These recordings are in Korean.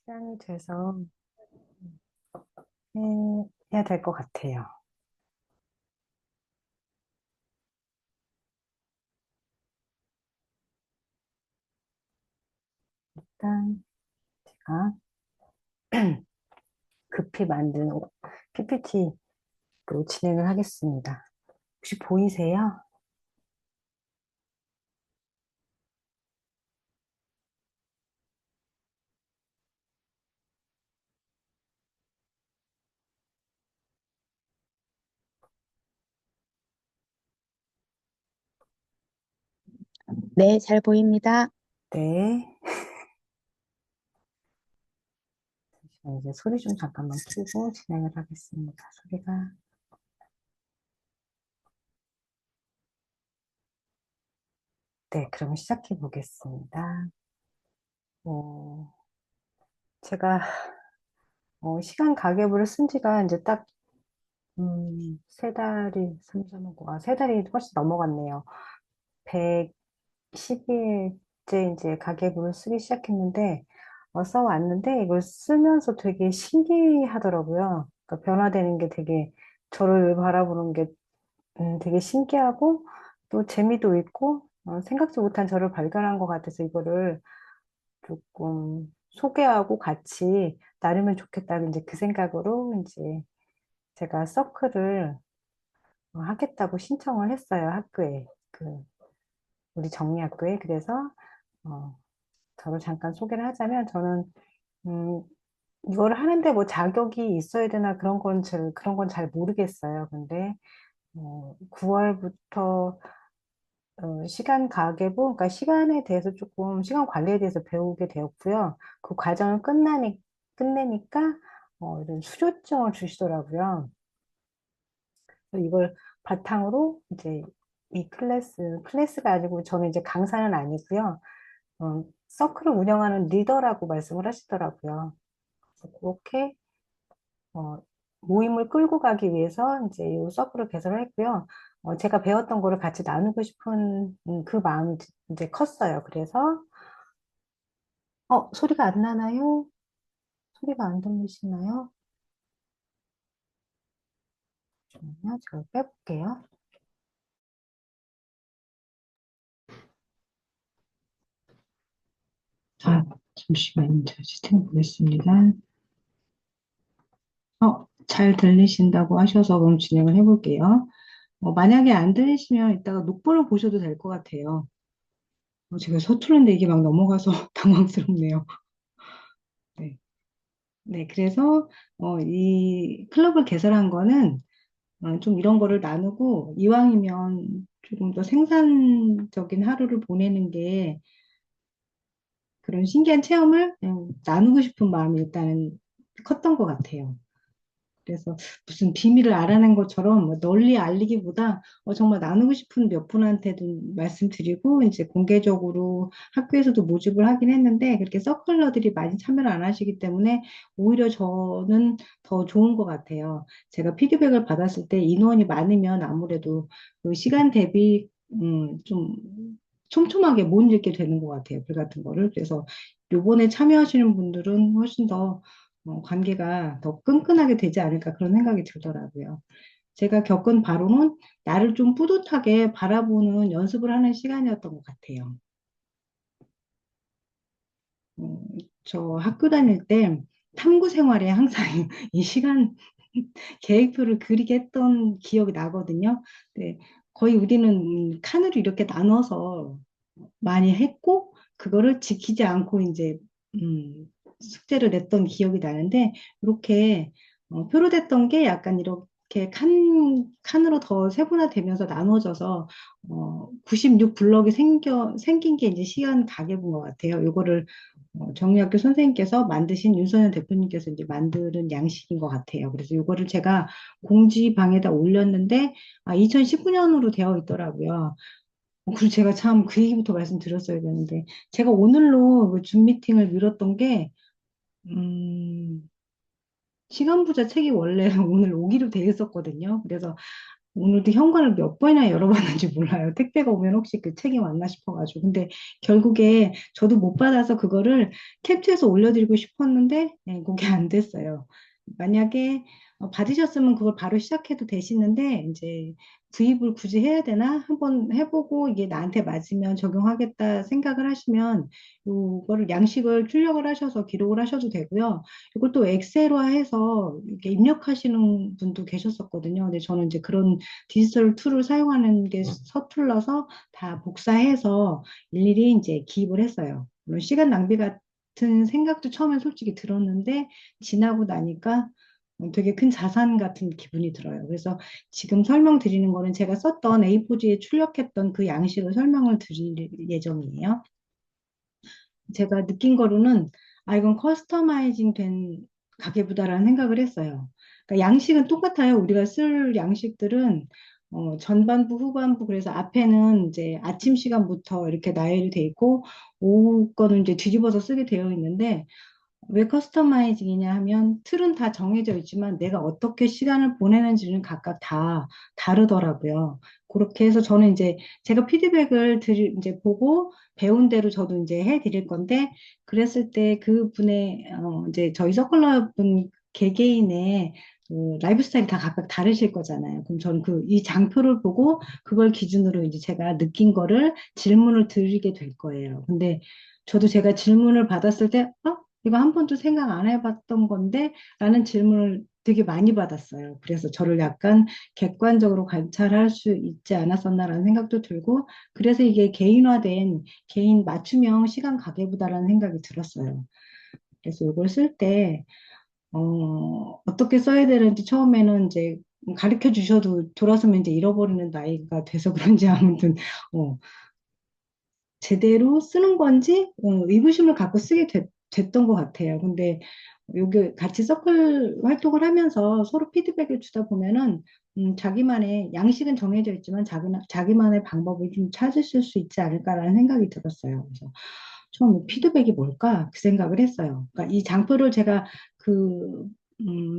시간이 돼서 해야 될 것 같아요. 일단 제가 급히 만든 PPT로 진행을 하겠습니다. 혹시 보이세요? 네, 잘 보입니다. 네. 잠시만요. 이제 소리 좀 잠깐만 켜고 진행을 하겠습니다. 소리가. 네, 그럼 시작해 보겠습니다. 어, 제가 시간 가계부를 쓴 지가 이제 딱 세 달이, 세 달이 훨씬 넘어갔네요. 112일째 이제 가계부를 쓰기 시작했는데, 써왔는데, 이걸 쓰면서 되게 신기하더라고요. 그러니까 변화되는 게 되게, 저를 바라보는 게 되게 신기하고, 또 재미도 있고, 생각지 못한 저를 발견한 것 같아서 이거를 조금 소개하고 같이 나누면 좋겠다는 이제 그 생각으로 이제 제가 서클을 하겠다고 신청을 했어요, 학교에. 우리 정리학교에. 그래서, 어, 저를 잠깐 소개를 하자면, 저는, 음, 이걸 하는데 뭐 자격이 있어야 되나 그런 건 잘 모르겠어요. 근데, 9월부터, 시간 가계부, 그러니까 시간에 대해서 조금, 시간 관리에 대해서 배우게 되었고요. 그 과정을 끝내니까, 이런 수료증을 주시더라고요. 그래서 이걸 바탕으로 이제 클래스가 아니고 저는 이제 강사는 아니고요. 서클을 운영하는 리더라고 말씀을 하시더라고요. 그래서 그렇게 어, 모임을 끌고 가기 위해서 이제 이 서클을 개설을 했고요. 제가 배웠던 거를 같이 나누고 싶은 그 마음이 이제 컸어요. 그래서 소리가 안 나나요? 소리가 안 들리시나요? 잠깐만요. 제가 빼볼게요. 아, 잠시만요. 제가 시스템 보겠습니다. 잘 들리신다고 하셔서 그럼 진행을 해볼게요. 만약에 안 들리시면 이따가 녹보를 보셔도 될 것 같아요. 제가 서투른데 이게 막 넘어가서 당황스럽네요. 네. 네, 그래서 이 클럽을 개설한 거는 좀 이런 거를 나누고 이왕이면 조금 더 생산적인 하루를 보내는 게 그런 신기한 체험을 나누고 싶은 마음이 일단은 컸던 것 같아요. 그래서 무슨 비밀을 알아낸 것처럼 뭐 널리 알리기보다 정말 나누고 싶은 몇 분한테도 말씀드리고 이제 공개적으로 학교에서도 모집을 하긴 했는데 그렇게 서클러들이 많이 참여를 안 하시기 때문에 오히려 저는 더 좋은 것 같아요. 제가 피드백을 받았을 때 인원이 많으면 아무래도 그 시간 대비 좀 촘촘하게 못 읽게 되는 것 같아요. 글 같은 거를. 그래서 요번에 참여하시는 분들은 훨씬 더 관계가 더 끈끈하게 되지 않을까 그런 생각이 들더라고요. 제가 겪은 바로는 나를 좀 뿌듯하게 바라보는 연습을 하는 시간이었던 것 같아요. 음, 저 학교 다닐 때 탐구 생활에 항상 이 시간 계획표를 그리게 했던 기억이 나거든요. 네, 거의 우리는 칸으로 이렇게 나눠서 많이 했고, 그거를 지키지 않고 이제, 숙제를 냈던 기억이 나는데, 이렇게 표로 됐던 게 약간 이렇게 칸으로 더 세분화되면서 나눠져서, 96 블럭이 생긴 게 이제 시간 가계부인 것 같아요. 요거를 정유학교 선생님께서 만드신 윤선현 대표님께서 이제 만드는 양식인 것 같아요. 그래서 이거를 제가 공지방에다 올렸는데, 2019년으로 되어 있더라고요. 그리고 제가 참 그 얘기부터 말씀드렸어야 되는데, 제가 오늘로 그줌 미팅을 미뤘던 게, 음, 시간부자 책이 원래 오늘 오기로 돼 있었거든요. 그래서 오늘도 현관을 몇 번이나 열어봤는지 몰라요. 택배가 오면 혹시 그 책이 왔나 싶어가지고. 근데 결국에 저도 못 받아서 그거를 캡처해서 올려드리고 싶었는데, 그게 안 됐어요. 만약에 받으셨으면 그걸 바로 시작해도 되시는데, 이제 구입을 굳이 해야 되나? 한번 해보고 이게 나한테 맞으면 적용하겠다 생각을 하시면, 이거를 양식을 출력을 하셔서 기록을 하셔도 되고요. 이걸 또 엑셀화해서 이렇게 입력하시는 분도 계셨었거든요. 근데 저는 이제 그런 디지털 툴을 사용하는 게 서툴러서 다 복사해서 일일이 이제 기입을 했어요. 물론 시간 낭비 같은 생각도 처음엔 솔직히 들었는데 지나고 나니까 되게 큰 자산 같은 기분이 들어요. 그래서 지금 설명드리는 거는 제가 썼던 A4지에 출력했던 그 양식을 설명을 드릴 예정이에요. 제가 느낀 거로는 아 이건 커스터마이징 된 가계부다라는 생각을 했어요. 그러니까 양식은 똑같아요. 우리가 쓸 양식들은 전반부, 후반부 그래서 앞에는 이제 아침 시간부터 이렇게 나열이 돼 있고 오후 거는 이제 뒤집어서 쓰게 되어 있는데 왜 커스터마이징이냐 하면 틀은 다 정해져 있지만 내가 어떻게 시간을 보내는지는 각각 다 다르더라고요. 그렇게 해서 저는 이제 제가 피드백을 이제 보고 배운 대로 저도 이제 해 드릴 건데 그랬을 때 그분의 이제 저희 서클러 분 개개인의 그 라이프 스타일이 다 각각 다르실 거잖아요. 그럼 저는 그 이 장표를 보고 그걸 기준으로 이제 제가 느낀 거를 질문을 드리게 될 거예요. 근데 저도 제가 질문을 받았을 때, 이거 한 번도 생각 안 해봤던 건데? 라는 질문을 되게 많이 받았어요. 그래서 저를 약간 객관적으로 관찰할 수 있지 않았었나라는 생각도 들고, 그래서 이게 개인화된 개인 맞춤형 시간 가계부다라는 생각이 들었어요. 그래서 이걸 쓸 때, 어떻게 써야 되는지 처음에는 이제 가르쳐 주셔도 돌아서면 이제 잃어버리는 나이가 돼서 그런지 아무튼, 어, 제대로 쓰는 건지 의구심을 갖고 쓰게 됐던 것 같아요. 근데 여기 같이 서클 활동을 하면서 서로 피드백을 주다 보면은 자기만의 양식은 정해져 있지만 자기만의 방법을 좀 찾으실 수 있지 않을까라는 생각이 들었어요. 그래서 처음 피드백이 뭘까 그 생각을 했어요. 그러니까 이 장표를 제가 그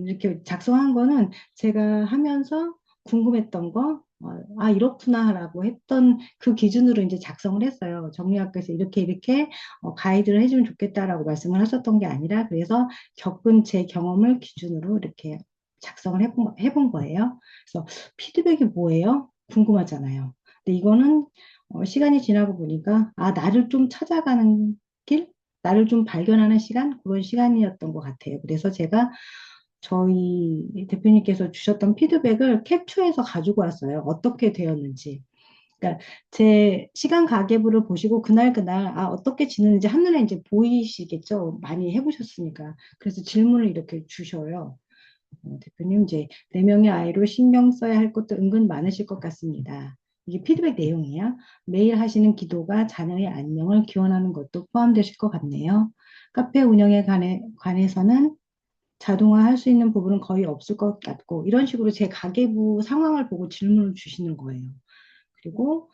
이렇게 작성한 거는 제가 하면서 궁금했던 거, 이렇구나라고 했던 그 기준으로 이제 작성을 했어요. 정리학교에서 이렇게 가이드를 해주면 좋겠다라고 말씀을 하셨던 게 아니라 그래서 겪은 제 경험을 기준으로 이렇게 작성을 해본 거예요. 그래서 피드백이 뭐예요? 궁금하잖아요. 근데 이거는 시간이 지나고 보니까 나를 좀 찾아가는 길, 나를 좀 발견하는 시간, 그런 시간이었던 것 같아요. 그래서 제가 저희 대표님께서 주셨던 피드백을 캡처해서 가지고 왔어요. 어떻게 되었는지. 그러니까 제 시간 가계부를 보시고 그날 어떻게 지내는지 한눈에 이제 보이시겠죠. 많이 해보셨으니까. 그래서 질문을 이렇게 주셔요. 대표님 이제 네 명의 아이로 신경 써야 할 것도 은근 많으실 것 같습니다. 이게 피드백 내용이야. 매일 하시는 기도가 자녀의 안녕을 기원하는 것도 포함되실 것 같네요. 카페 운영에 관해서는 자동화할 수 있는 부분은 거의 없을 것 같고 이런 식으로 제 가계부 상황을 보고 질문을 주시는 거예요. 그리고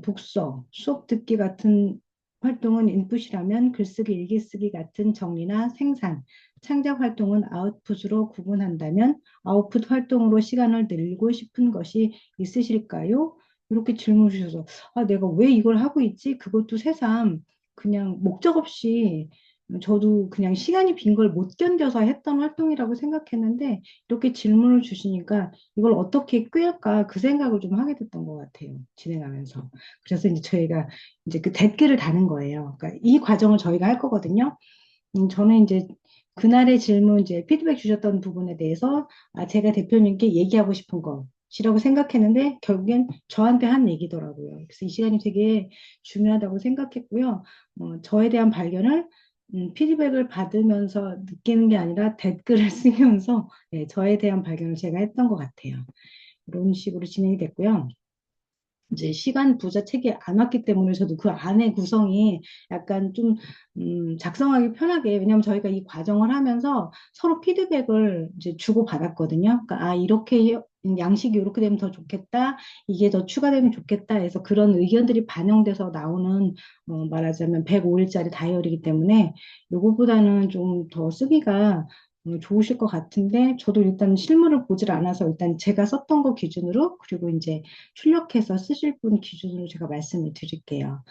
독서, 수업 듣기 같은 활동은 인풋이라면 글쓰기, 일기 쓰기 같은 정리나 생산, 창작 활동은 아웃풋으로 구분한다면 아웃풋 활동으로 시간을 늘리고 싶은 것이 있으실까요? 이렇게 질문 주셔서 내가 왜 이걸 하고 있지? 그것도 새삼 그냥 목적 없이 저도 그냥 시간이 빈 걸 못 견뎌서 했던 활동이라고 생각했는데 이렇게 질문을 주시니까 이걸 어떻게 꿰을까 그 생각을 좀 하게 됐던 것 같아요. 진행하면서. 그래서 이제 저희가 이제 그 댓글을 다는 거예요. 그러니까 이 과정을 저희가 할 거거든요. 저는 이제 그날의 질문, 이제 피드백 주셨던 부분에 대해서 제가 대표님께 얘기하고 싶은 것이라고 생각했는데 결국엔 저한테 한 얘기더라고요. 그래서 이 시간이 되게 중요하다고 생각했고요. 저에 대한 발견을 피드백을 받으면서 느끼는 게 아니라 댓글을 쓰면서 저에 대한 발견을 제가 했던 것 같아요. 이런 식으로 진행이 됐고요. 이제 시간 부자 책이 안 왔기 때문에 저도 그 안에 구성이 약간 좀 작성하기 편하게 왜냐하면 저희가 이 과정을 하면서 서로 피드백을 이제 주고 받았거든요. 그러니까 이렇게 양식이 이렇게 되면 더 좋겠다. 이게 더 추가되면 좋겠다 해서 그런 의견들이 반영돼서 나오는 말하자면 105일짜리 다이어리이기 때문에 요거보다는 좀 더 쓰기가 좋으실 것 같은데 저도 일단 실물을 보질 않아서 일단 제가 썼던 거 기준으로 그리고 이제 출력해서 쓰실 분 기준으로 제가 말씀을 드릴게요.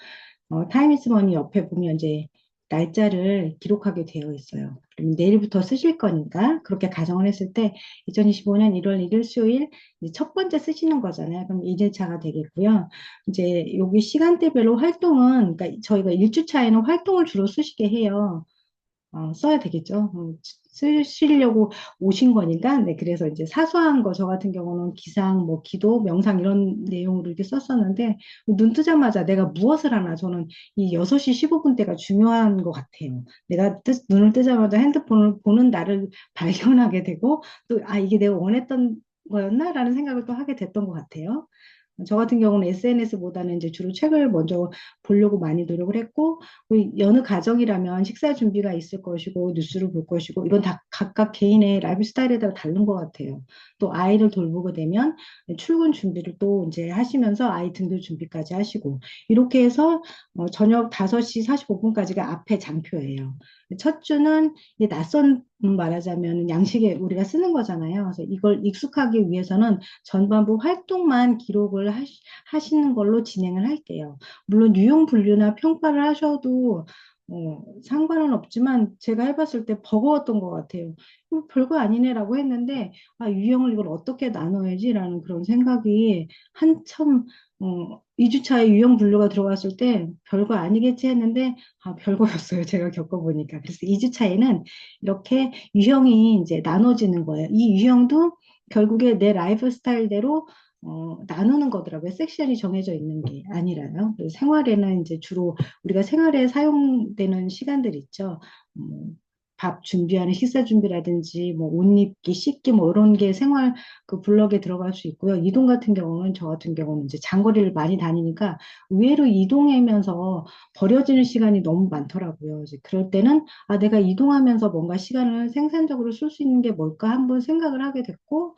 타임 이즈 머니 옆에 보면 이제 날짜를 기록하게 되어 있어요. 그럼 내일부터 쓰실 거니까 그렇게 가정을 했을 때 2025년 1월 1일 수요일 이제 첫 번째 쓰시는 거잖아요. 그럼 2일차가 되겠고요. 이제 여기 시간대별로 활동은 그러니까 저희가 1주차에는 활동을 주로 쓰시게 해요. 써야 되겠죠. 쓰시려고 오신 거니까. 네, 그래서 이제 사소한 거, 저 같은 경우는 기상, 뭐, 기도, 명상 이런 내용으로 이렇게 썼었는데, 눈 뜨자마자 내가 무엇을 하나, 저는 이 6시 15분 대가 중요한 것 같아요. 내가 눈을 뜨자마자 핸드폰을 보는 나를 발견하게 되고, 또, 아, 이게 내가 원했던 거였나? 라는 생각을 또 하게 됐던 것 같아요. 저 같은 경우는 SNS보다는 이제 주로 책을 먼저 보려고 많이 노력을 했고, 여느 가정이라면 식사 준비가 있을 것이고, 뉴스를 볼 것이고, 이건 다 각각 개인의 라이프 스타일에 따라 다른 것 같아요. 또 아이를 돌보게 되면 출근 준비를 또 이제 하시면서 아이 등교 준비까지 하시고, 이렇게 해서 저녁 5시 45분까지가 앞에 장표예요. 첫 주는 이제 낯선 말하자면 양식에 우리가 쓰는 거잖아요. 그래서 이걸 익숙하기 위해서는 전반부 활동만 기록을 하시는 걸로 진행을 할게요. 물론 유형 분류나 평가를 하셔도 상관은 없지만 제가 해봤을 때 버거웠던 것 같아요. 별거 아니네라고 했는데 아, 유형을 이걸 어떻게 나눠야지라는 그런 생각이 한참 2주차에 유형 분류가 들어갔을 때 별거 아니겠지 했는데 아, 별거였어요. 제가 겪어보니까. 그래서 2주차에는 이렇게 유형이 이제 나눠지는 거예요. 이 유형도 결국에 내 라이프 스타일대로 나누는 거더라고요. 섹션이 정해져 있는 게 아니라요. 그래서 생활에는 이제 주로 우리가 생활에 사용되는 시간들 있죠. 밥 준비하는 식사 준비라든지 뭐 옷 입기, 씻기 뭐 이런 게 생활 그 블럭에 들어갈 수 있고요. 이동 같은 경우는 저 같은 경우는 이제 장거리를 많이 다니니까 의외로 이동하면서 버려지는 시간이 너무 많더라고요. 이제 그럴 때는 아 내가 이동하면서 뭔가 시간을 생산적으로 쓸 수 있는 게 뭘까 한번 생각을 하게 됐고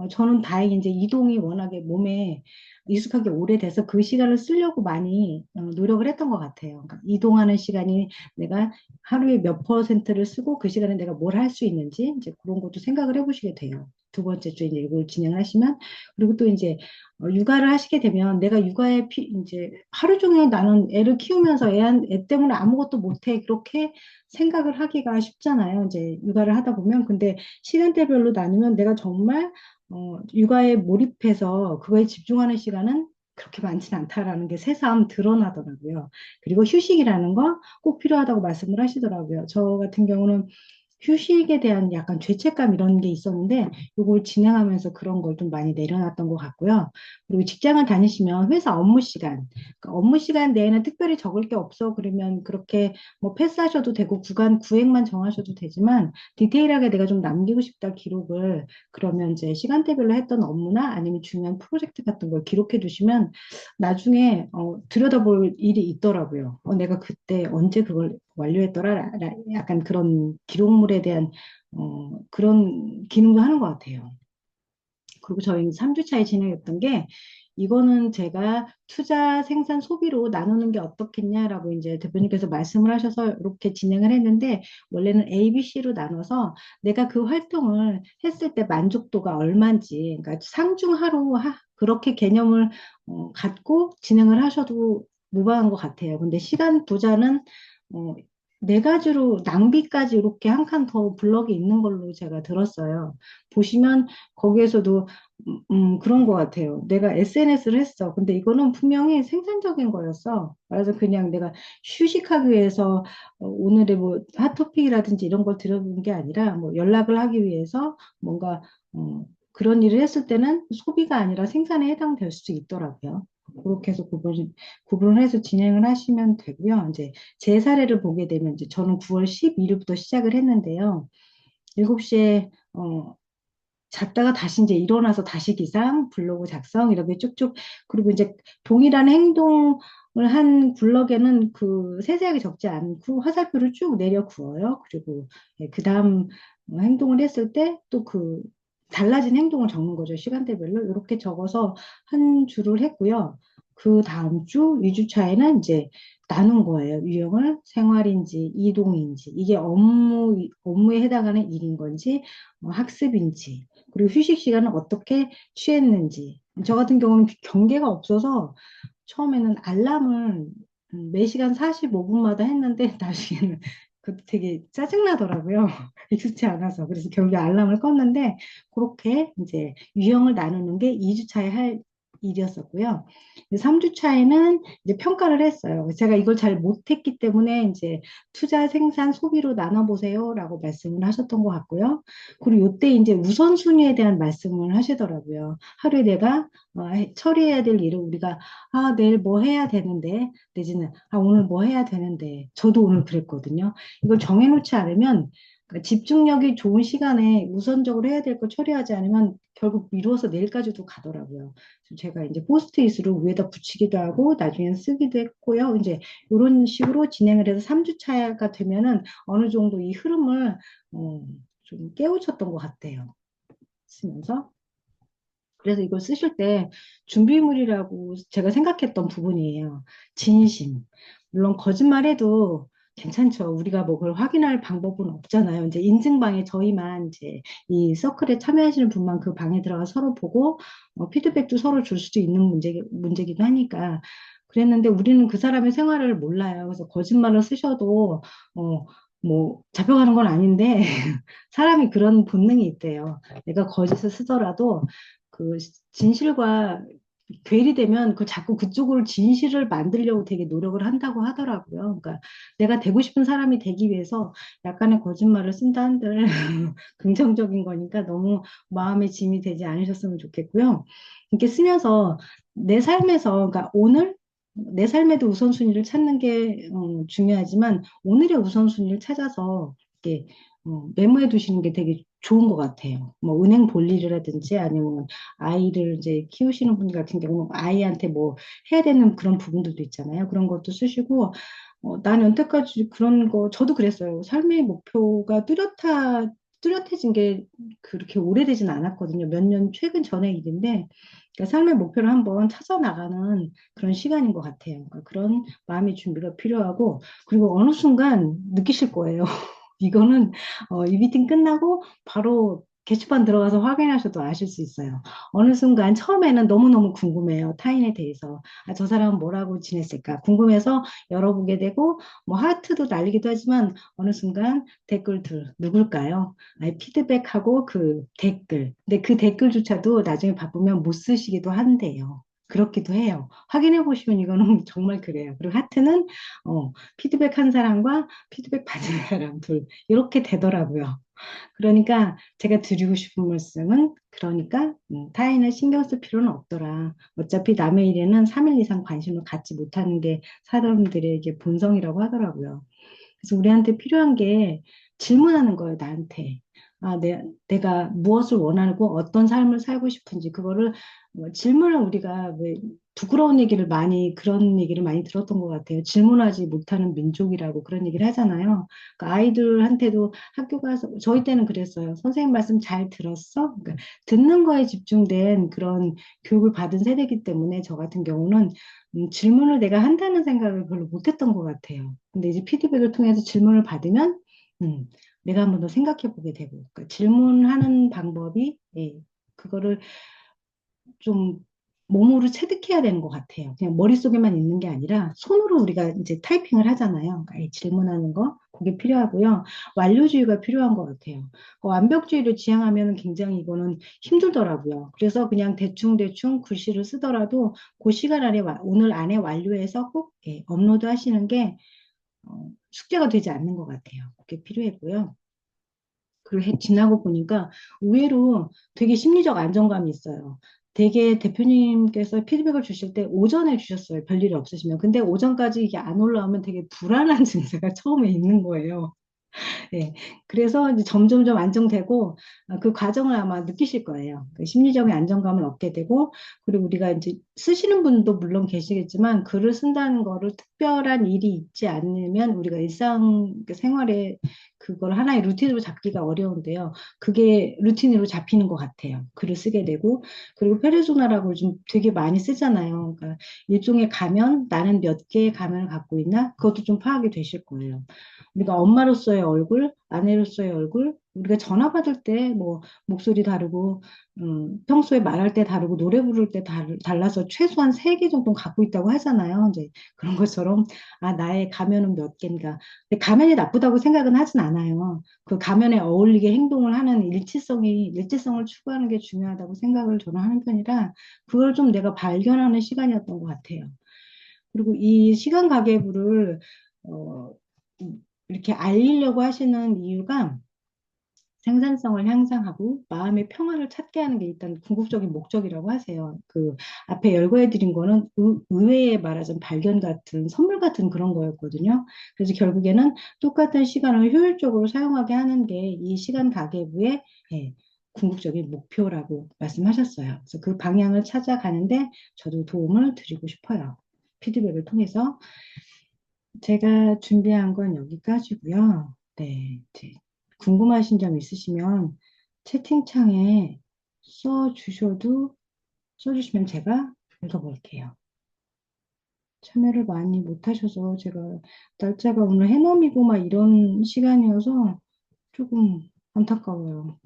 저는 다행히 이제 이동이 워낙에 몸에 익숙하게 오래돼서 그 시간을 쓰려고 많이 노력을 했던 것 같아요. 그러니까 이동하는 시간이 내가 하루에 몇 퍼센트를 쓰고 그 시간에 내가 뭘 할 수 있는지 이제 그런 것도 생각을 해보시게 돼요. 두 번째 주에 이제 이걸 진행하시면 그리고 또 이제 육아를 하시게 되면 내가 육아에 이제 하루 종일 나는 애를 키우면서 애 때문에 아무것도 못해 그렇게 생각을 하기가 쉽잖아요. 이제 육아를 하다 보면 근데 시간대별로 나누면 내가 정말 육아에 몰입해서 그거에 집중하는 시간은 그렇게 많지는 않다라는 게 새삼 드러나더라고요. 그리고 휴식이라는 거 꼭 필요하다고 말씀을 하시더라고요. 저 같은 경우는 휴식에 대한 약간 죄책감 이런 게 있었는데 이걸 진행하면서 그런 걸 좀 많이 내려놨던 것 같고요. 그리고 직장을 다니시면 회사 업무 시간, 그러니까 업무 시간 내에는 특별히 적을 게 없어 그러면 그렇게 뭐 패스하셔도 되고 구간 구획만 정하셔도 되지만 디테일하게 내가 좀 남기고 싶다 기록을 그러면 이제 시간대별로 했던 업무나 아니면 중요한 프로젝트 같은 걸 기록해 두시면 나중에 들여다볼 일이 있더라고요. 내가 그때 언제 그걸 완료했더라. 약간 그런 기록물에 대한 그런 기능도 하는 것 같아요. 그리고 저희는 3주차에 진행했던 게 이거는 제가 투자, 생산, 소비로 나누는 게 어떻겠냐라고 이제 대표님께서 말씀을 하셔서 이렇게 진행을 했는데 원래는 A, B, C로 나눠서 내가 그 활동을 했을 때 만족도가 얼마인지 그러니까 상중하로 그렇게 개념을 갖고 진행을 하셔도 무방한 것 같아요. 근데 시간 부자는 어, 네 가지로 낭비까지 이렇게 한 칸 더 블럭이 있는 걸로 제가 들었어요. 보시면 거기에서도 그런 것 같아요. 내가 SNS를 했어. 근데 이거는 분명히 생산적인 거였어. 그래서 그냥 내가 휴식하기 위해서 오늘의 뭐 핫토픽이라든지 이런 걸 들어본 게 아니라 뭐 연락을 하기 위해서 뭔가 그런 일을 했을 때는 소비가 아니라 생산에 해당될 수 있더라고요. 그렇게 해서 구분을 해서 진행을 하시면 되고요. 이제 제 사례를 보게 되면 이제 저는 9월 12일부터 시작을 했는데요. 7시에 잤다가 다시 이제 일어나서 다시 기상, 블로그 작성 이렇게 쭉쭉 그리고 이제 동일한 행동을 한 블럭에는 그 세세하게 적지 않고 화살표를 쭉 내려 그어요. 그리고 그 다음 행동을 했을 때 또 그 달라진 행동을 적는 거죠. 시간대별로 이렇게 적어서 한 줄을 했고요. 그 다음 주 2주 차에는 이제 나눈 거예요. 유형을 생활인지 이동인지 이게 업무에 해당하는 일인 건지 학습인지 그리고 휴식 시간은 어떻게 취했는지 저 같은 경우는 경계가 없어서 처음에는 알람을 매 시간 45분마다 했는데 나중에는 그 되게 짜증나더라고요. 익숙치 않아서. 그래서 결국에 알람을 껐는데 그렇게 이제 유형을 나누는 게 2주 차에 할 일이었었고요. 3주 차에는 이제 평가를 했어요. 제가 이걸 잘 못했기 때문에 이제 투자, 생산, 소비로 나눠보세요라고 말씀을 하셨던 것 같고요. 그리고 이때 이제 우선순위에 대한 말씀을 하시더라고요. 하루에 내가 처리해야 될 일을 우리가 내일 뭐 해야 되는데 내지는 오늘 뭐 해야 되는데 저도 오늘 그랬거든요. 이걸 정해놓지 않으면 그러니까 집중력이 좋은 시간에 우선적으로 해야 될 걸 처리하지 않으면 결국 미루어서 내일까지도 가더라고요. 그래서 제가 이제 포스트잇으로 위에다 붙이기도 하고 나중엔 쓰기도 했고요. 이제 이런 식으로 진행을 해서 3주 차가 되면은 어느 정도 이 흐름을 좀 깨우쳤던 것 같아요. 쓰면서. 그래서 이걸 쓰실 때 준비물이라고 제가 생각했던 부분이에요. 진심. 물론 거짓말해도 괜찮죠. 우리가 뭐 그걸 확인할 방법은 없잖아요. 이제 인증방에 저희만 이제 이 서클에 참여하시는 분만 그 방에 들어가 서로 보고 피드백도 서로 줄 수도 있는 문제기도 하니까 그랬는데 우리는 그 사람의 생활을 몰라요. 그래서 거짓말을 쓰셔도 뭐 잡혀가는 건 아닌데 사람이 그런 본능이 있대요. 내가 거짓을 쓰더라도 그 진실과 괴리되면 그 자꾸 그쪽으로 진실을 만들려고 되게 노력을 한다고 하더라고요. 그러니까 내가 되고 싶은 사람이 되기 위해서 약간의 거짓말을 쓴다 한들 긍정적인 거니까 너무 마음의 짐이 되지 않으셨으면 좋겠고요. 이렇게 쓰면서 내 삶에서 그러니까 오늘 내 삶에도 우선순위를 찾는 게 중요하지만 오늘의 우선순위를 찾아서 이렇게 메모해 두시는 게 되게 좋은 것 같아요. 뭐 은행 볼 일이라든지 아니면 아이를 이제 키우시는 분 같은 경우는 아이한테 뭐 해야 되는 그런 부분들도 있잖아요. 그런 것도 쓰시고 난 여태까지 그런 거 저도 그랬어요. 삶의 목표가 뚜렷해진 게 그렇게 오래되진 않았거든요. 몇 년 최근 전의 일인데 그러니까 삶의 목표를 한번 찾아 나가는 그런 시간인 것 같아요. 그러니까 그런 마음의 준비가 필요하고 그리고 어느 순간 느끼실 거예요. 이거는 이 미팅 끝나고 바로 게시판 들어가서 확인하셔도 아실 수 있어요. 어느 순간 처음에는 너무너무 궁금해요. 타인에 대해서. 저 사람은 뭐라고 지냈을까? 궁금해서 열어보게 되고 뭐 하트도 날리기도 하지만 어느 순간 댓글들 누굴까요? 피드백하고 그 댓글. 근데 그 댓글조차도 나중에 바쁘면 못 쓰시기도 한대요. 그렇기도 해요. 확인해 보시면 이거는 정말 그래요. 그리고 하트는 피드백 한 사람과 피드백 받은 사람 둘 이렇게 되더라고요. 그러니까 제가 드리고 싶은 말씀은 그러니까 타인을 신경 쓸 필요는 없더라. 어차피 남의 일에는 3일 이상 관심을 갖지 못하는 게 사람들에게 본성이라고 하더라고요. 그래서 우리한테 필요한 게 질문하는 거예요, 나한테. 내가 무엇을 원하고 어떤 삶을 살고 싶은지, 그거를 질문을 우리가 왜 부끄러운 얘기를 그런 얘기를 많이 들었던 것 같아요. 질문하지 못하는 민족이라고 그런 얘기를 하잖아요. 그러니까 아이들한테도 학교 가서, 저희 때는 그랬어요. 선생님 말씀 잘 들었어? 그러니까 듣는 거에 집중된 그런 교육을 받은 세대이기 때문에 저 같은 경우는 질문을 내가 한다는 생각을 별로 못했던 것 같아요. 근데 이제 피드백을 통해서 질문을 받으면 음, 내가 한번 더 생각해 보게 되고 그러니까 질문하는 방법이 그거를 좀 몸으로 체득해야 되는 것 같아요. 그냥 머릿속에만 있는 게 아니라 손으로 우리가 이제 타이핑을 하잖아요. 그러니까 이 질문하는 거 그게 필요하고요. 완료주의가 필요한 것 같아요. 완벽주의를 지향하면 굉장히 이거는 힘들더라고요. 그래서 그냥 대충대충 글씨를 쓰더라도 그 시간 안에 오늘 안에 완료해서 꼭 업로드 하시는 게 숙제가 되지 않는 것 같아요. 그게 필요했고요. 그리고 지나고 보니까 의외로 되게 심리적 안정감이 있어요. 되게 대표님께서 피드백을 주실 때 오전에 주셨어요. 별일이 없으시면. 근데 오전까지 이게 안 올라오면 되게 불안한 증세가 처음에 있는 거예요. 네. 그래서 이제 점점점 안정되고 그 과정을 아마 느끼실 거예요. 그 심리적인 안정감을 얻게 되고 그리고 우리가 이제 쓰시는 분도 물론 계시겠지만 글을 쓴다는 거를 특별한 일이 있지 않으면 우리가 일상 그 생활에 그걸 하나의 루틴으로 잡기가 어려운데요. 그게 루틴으로 잡히는 것 같아요. 글을 쓰게 되고, 그리고 페르소나라고 좀 되게 많이 쓰잖아요. 그러니까 일종의 가면, 나는 몇 개의 가면을 갖고 있나? 그것도 좀 파악이 되실 거예요. 우리가 엄마로서의 얼굴, 아내로서의 얼굴, 우리가 전화 받을 때 뭐 목소리 다르고, 평소에 말할 때 다르고, 노래 부를 때 달라서 최소한 세 개 정도는 갖고 있다고 하잖아요. 이제 그런 것처럼, 아, 나의 가면은 몇 개인가. 근데 가면이 나쁘다고 생각은 하진 않아요. 그 가면에 어울리게 행동을 하는 일치성을 추구하는 게 중요하다고 생각을 저는 하는 편이라, 그걸 좀 내가 발견하는 시간이었던 것 같아요. 그리고 이 시간 가계부를, 어, 이렇게 알리려고 하시는 이유가 생산성을 향상하고 마음의 평화를 찾게 하는 게 일단 궁극적인 목적이라고 하세요. 그 앞에 열거해드린 거는 의외의 말하자면 발견 같은 선물 같은 그런 거였거든요. 그래서 결국에는 똑같은 시간을 효율적으로 사용하게 하는 게 이 시간 가계부의 예, 궁극적인 목표라고 말씀하셨어요. 그래서 그 방향을 찾아가는데 저도 도움을 드리고 싶어요. 피드백을 통해서. 제가 준비한 건 여기까지고요. 네, 궁금하신 점 있으시면 채팅창에 써주시면 제가 읽어볼게요. 참여를 많이 못하셔서 제가 날짜가 오늘 해넘이고 막 이런 시간이어서 조금 안타까워요.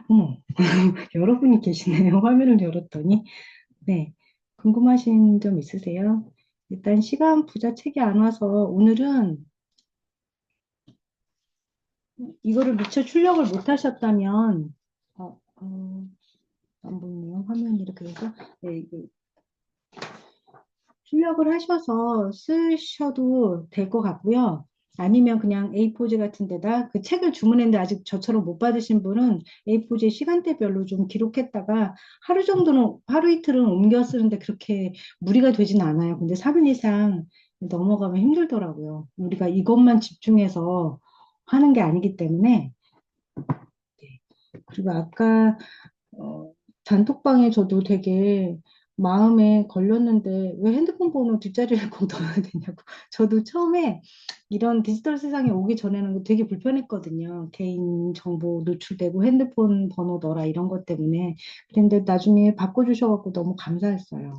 어머, 여러분이 계시네요. 화면을 열었더니. 네, 궁금하신 점 있으세요? 일단 시간 부자 책이 안 와서 오늘은 이거를 미처 출력을 못 하셨다면, 안 보이네요. 화면이 이렇게 돼서. 네, 이거 출력을 하셔서 쓰셔도 될 것 같고요. 아니면 그냥 A4지 같은 데다 그 책을 주문했는데 아직 저처럼 못 받으신 분은 A4지 시간대별로 좀 기록했다가 하루 이틀은 옮겨 쓰는데 그렇게 무리가 되진 않아요. 근데 3일 이상 넘어가면 힘들더라고요. 우리가 이것만 집중해서 하는 게 아니기 때문에. 네. 그리고 아까 단톡방에 저도 되게 마음에 걸렸는데 왜 핸드폰 번호 뒷자리를 꼭 넣어야 되냐고. 저도 처음에 이런 디지털 세상에 오기 전에는 되게 불편했거든요. 개인 정보 노출되고 핸드폰 번호 넣어라 이런 것 때문에. 그런데 나중에 바꿔주셔갖고 너무 감사했어요.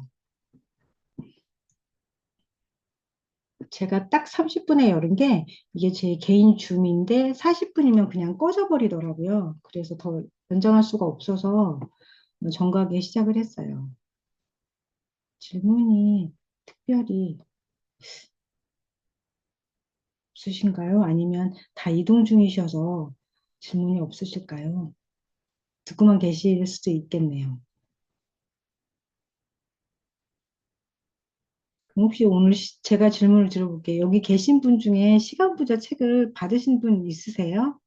제가 딱 30분에 열은 게 이게 제 개인 줌인데 40분이면 그냥 꺼져 버리더라고요. 그래서 더 연장할 수가 없어서 정각에 시작을 했어요. 질문이 특별히 없으신가요? 아니면 다 이동 중이셔서 질문이 없으실까요? 듣고만 계실 수도 있겠네요. 그럼 혹시 오늘 제가 질문을 드려볼게요. 여기 계신 분 중에 시간 부자 책을 받으신 분 있으세요?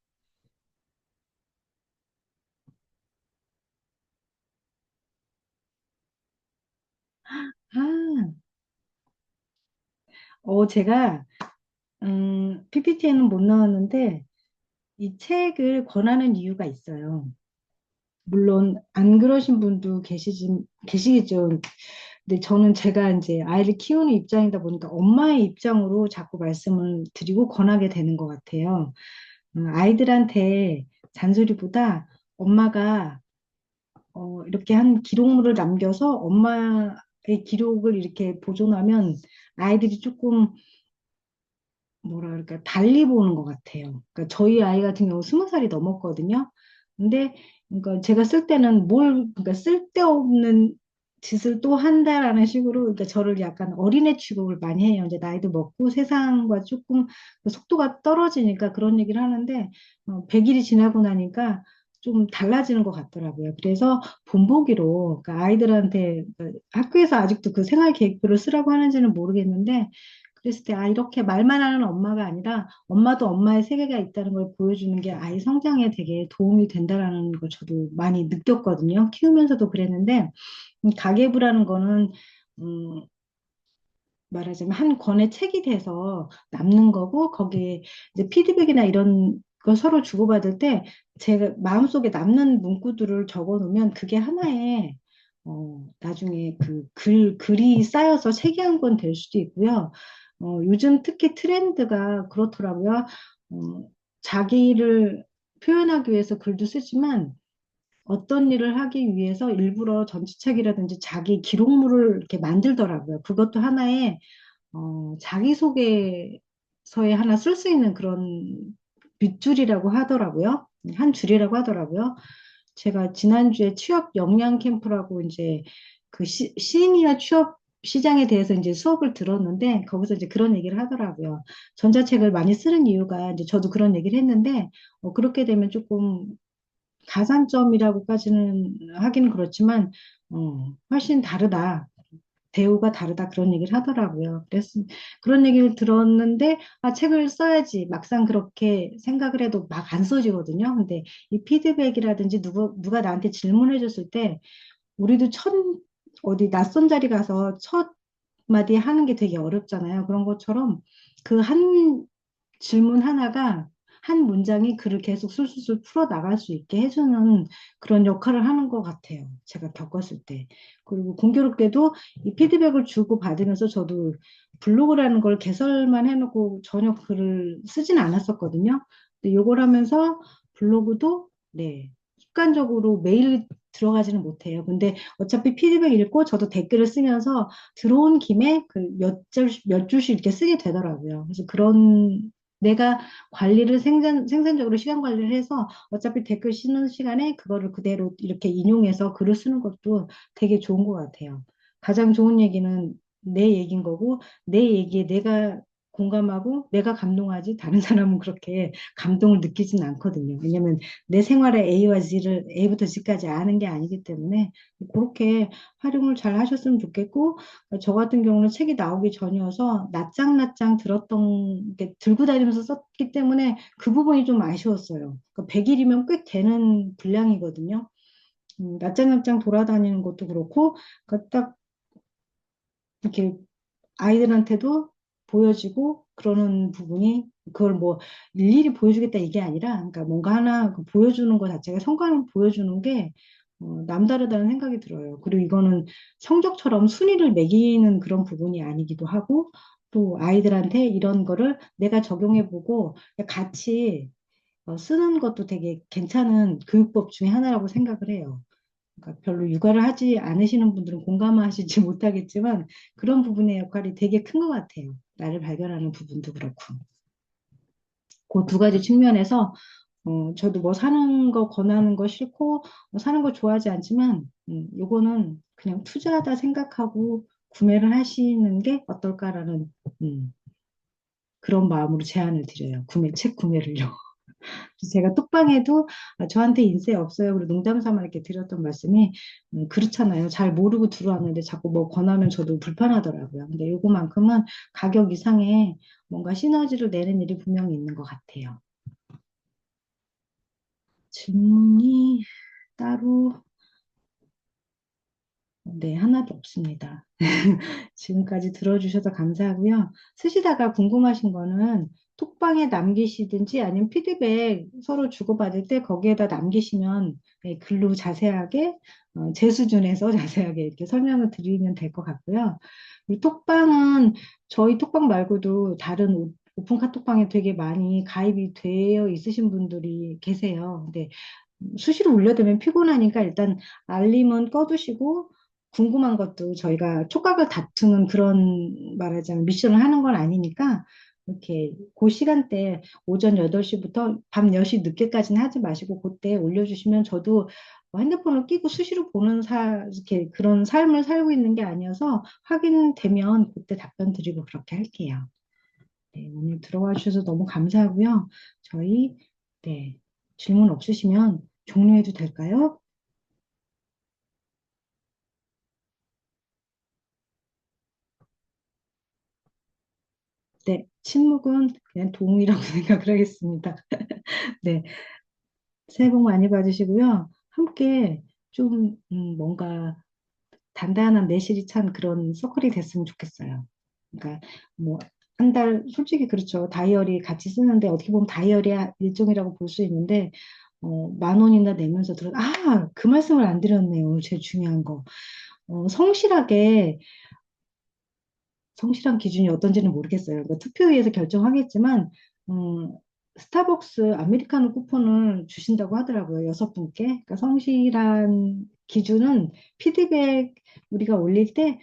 아, 제가 PPT에는 못 넣었는데 이 책을 권하는 이유가 있어요. 물론 안 그러신 분도 계시겠죠. 근데 저는 제가 이제 아이를 키우는 입장이다 보니까 엄마의 입장으로 자꾸 말씀을 드리고 권하게 되는 것 같아요. 아이들한테 잔소리보다 엄마가 이렇게 한 기록물을 남겨서 엄마의 기록을 이렇게 보존하면 아이들이 조금 뭐라 그럴까 달리 보는 것 같아요. 그러니까 저희 아이 같은 경우 20살이 넘었거든요. 근데 그러니까 제가 쓸 때는 그러니까 쓸데없는 짓을 또 한다라는 식으로 그러니까 저를 약간 어린애 취급을 많이 해요. 이제 나이도 먹고 세상과 조금 그 속도가 떨어지니까 그런 얘기를 하는데 100일이 지나고 나니까 좀 달라지는 것 같더라고요. 그래서 본보기로 그러니까 아이들한테 그러니까 학교에서 아직도 그 생활 계획표를 쓰라고 하는지는 모르겠는데 그랬을 때, 아, 이렇게 말만 하는 엄마가 아니라 엄마도 엄마의 세계가 있다는 걸 보여주는 게 아이 성장에 되게 도움이 된다라는 걸 저도 많이 느꼈거든요. 키우면서도 그랬는데, 가계부라는 거는, 음, 말하자면 한 권의 책이 돼서 남는 거고, 거기에 이제 피드백이나 이런 거 서로 주고받을 때 제가 마음속에 남는 문구들을 적어 놓으면 그게 하나의 나중에 글이 쌓여서 책이 한 권 될 수도 있고요. 요즘 특히 트렌드가 그렇더라고요. 자기를 표현하기 위해서 글도 쓰지만 어떤 일을 하기 위해서 일부러 전지책이라든지 자기 기록물을 이렇게 만들더라고요. 그것도 하나의 자기소개서에 하나 쓸 수 있는 그런 밑줄이라고 하더라고요. 한 줄이라고 하더라고요. 제가 지난주에 취업 역량 캠프라고 이제 그 시니어 취업 시장에 대해서 이제 수업을 들었는데 거기서 이제 그런 얘기를 하더라고요. 전자책을 많이 쓰는 이유가 이제 저도 그런 얘기를 했는데 그렇게 되면 조금 가산점이라고까지는 하기는 그렇지만 훨씬 다르다. 대우가 다르다 그런 얘기를 하더라고요. 그래서 그런 얘기를 들었는데 아 책을 써야지 막상 그렇게 생각을 해도 막 안 써지거든요. 근데 이 피드백이라든지 누가 나한테 질문해 줬을 때 우리도 어디 낯선 자리 가서 첫 마디 하는 게 되게 어렵잖아요. 그런 것처럼 그 한 질문 하나가 한 문장이 글을 계속 술술술 풀어 나갈 수 있게 해주는 그런 역할을 하는 것 같아요. 제가 겪었을 때. 그리고 공교롭게도 이 피드백을 주고 받으면서 저도 블로그라는 걸 개설만 해놓고 전혀 글을 쓰진 않았었거든요. 근데 요걸 하면서 블로그도 네, 습관적으로 매일 들어가지는 못해요. 근데 어차피 피드백 읽고 저도 댓글을 쓰면서 들어온 김에 그 몇 줄씩 이렇게 쓰게 되더라고요. 그래서 그런 내가 생산적으로 시간 관리를 해서 어차피 댓글 쓰는 시간에 그거를 그대로 이렇게 인용해서 글을 쓰는 것도 되게 좋은 것 같아요. 가장 좋은 얘기는 내 얘기인 거고 내 얘기에 내가 공감하고 내가 감동하지 다른 사람은 그렇게 감동을 느끼진 않거든요. 왜냐면 내 생활의 A부터 Z까지 아는 게 아니기 때문에 그렇게 활용을 잘 하셨으면 좋겠고 저 같은 경우는 책이 나오기 전이어서 낱장낱장 게 들고 다니면서 썼기 때문에 그 부분이 좀 아쉬웠어요. 그러니까 100일이면 꽤 되는 분량이거든요. 낱장낱장 돌아다니는 것도 그렇고 그러니까 딱 이렇게 아이들한테도 보여지고 그러는 부분이 그걸 뭐 일일이 보여주겠다 이게 아니라 그러니까 뭔가 하나 그 보여주는 것 자체가 성과를 보여주는 게 남다르다는 생각이 들어요. 그리고 이거는 성적처럼 순위를 매기는 그런 부분이 아니기도 하고 또 아이들한테 이런 거를 내가 적용해보고 같이 쓰는 것도 되게 괜찮은 교육법 중에 하나라고 생각을 해요. 그러니까 별로 육아를 하지 않으시는 분들은 공감하시지 못하겠지만 그런 부분의 역할이 되게 큰 것 같아요. 나를 발견하는 부분도 그렇고. 그 두 가지 측면에서 저도 뭐 사는 거 권하는 거 싫고 사는 거 좋아하지 않지만 요거는 그냥 투자하다 생각하고 구매를 하시는 게 어떨까라는 음, 그런 마음으로 제안을 드려요. 책 구매를요. 그래서 제가 톡방에도 저한테 인세 없어요. 그리고 농담 삼아 이렇게 드렸던 말씀이 그렇잖아요. 잘 모르고 들어왔는데 자꾸 뭐 권하면 저도 불편하더라고요. 근데 요거만큼은 가격 이상의 뭔가 시너지를 내는 일이 분명히 있는 것 같아요. 질문이 따로 네, 하나도 없습니다. 지금까지 들어주셔서 감사하고요. 쓰시다가 궁금하신 거는 톡방에 남기시든지 아니면 피드백 서로 주고받을 때 거기에다 남기시면 네, 글로 자세하게 제 수준에서 자세하게 이렇게 설명을 드리면 될 것 같고요. 이 톡방은 저희 톡방 말고도 다른 오픈 카톡방에 되게 많이 가입이 되어 있으신 분들이 계세요. 근데 수시로 올려두면 피곤하니까 일단 알림은 꺼두시고 궁금한 것도 저희가 촉각을 다투는 그런 말하자면 미션을 하는 건 아니니까 이렇게 그 시간대 오전 8시부터 밤 10시 늦게까지는 하지 마시고 그때 올려주시면 저도 핸드폰을 끼고 수시로 이렇게 그런 삶을 살고 있는 게 아니어서 확인되면 그때 답변 드리고 그렇게 할게요. 네, 오늘 들어와 주셔서 너무 감사하고요. 저희 네, 질문 없으시면 종료해도 될까요? 네, 침묵은 그냥 동의라고 생각을 하겠습니다. 네, 새해 복 많이 받으시고요. 함께 좀 뭔가 단단한 내실이 찬 그런 서클이 됐으면 좋겠어요. 그러니까 뭐 한 솔직히 그렇죠. 다이어리 같이 쓰는데 어떻게 보면 다이어리 일종이라고 볼 수 있는데 만 원이나 내면서 그 말씀을 안 드렸네요. 오늘 제일 중요한 거. 성실하게 성실한 기준이 어떤지는 모르겠어요. 뭐 투표위에서 결정하겠지만, 음, 스타벅스 아메리카노 쿠폰을 주신다고 하더라고요. 6분께. 그러니까 성실한 기준은 피드백 우리가 올릴 때,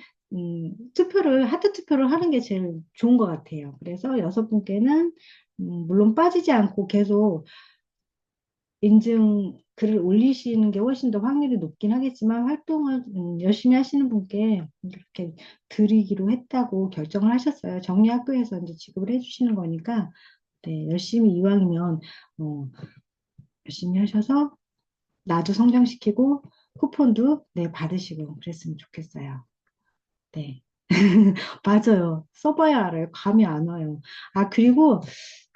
하트 투표를 하는 게 제일 좋은 것 같아요. 그래서 6분께는, 물론 빠지지 않고 계속 인증 글을 올리시는 게 훨씬 더 확률이 높긴 하겠지만 활동을 열심히 하시는 분께 이렇게 드리기로 했다고 결정을 하셨어요. 정리학교에서 이제 지급을 해주시는 거니까 네, 열심히 이왕이면 열심히 하셔서 나도 성장시키고 쿠폰도 네, 받으시고 그랬으면 좋겠어요. 네. 맞아요. 써봐야 알아요. 감이 안 와요. 아, 그리고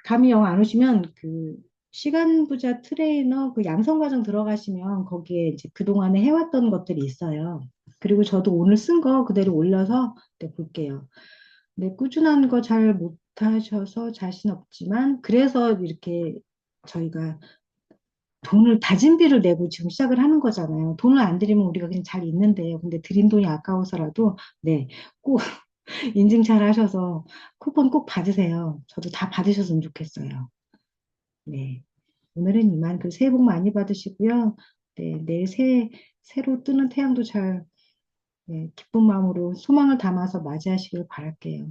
감이 영 안 오시면 그 시간 부자 트레이너 그 양성 과정 들어가시면 거기에 이제 그동안에 해왔던 것들이 있어요. 그리고 저도 오늘 쓴 거 그대로 올려서 네, 볼게요. 네, 꾸준한 거 잘 못하셔서 자신 없지만 그래서 이렇게 저희가 돈을 다짐비를 내고 지금 시작을 하는 거잖아요. 돈을 안 드리면 우리가 그냥 잘 있는데요. 근데 드린 돈이 아까워서라도 네, 꼭 인증 잘 하셔서 쿠폰 꼭 받으세요. 저도 다 받으셨으면 좋겠어요. 네. 오늘은 이만 그 새해 복 많이 받으시고요. 네, 내일 새로 뜨는 태양도 잘 네, 기쁜 마음으로 소망을 담아서 맞이하시길 바랄게요.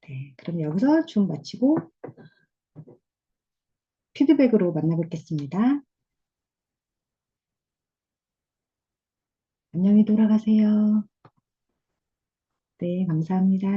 네, 그럼 여기서 좀 마치고 피드백으로 만나뵙겠습니다. 안녕히 돌아가세요. 네, 감사합니다.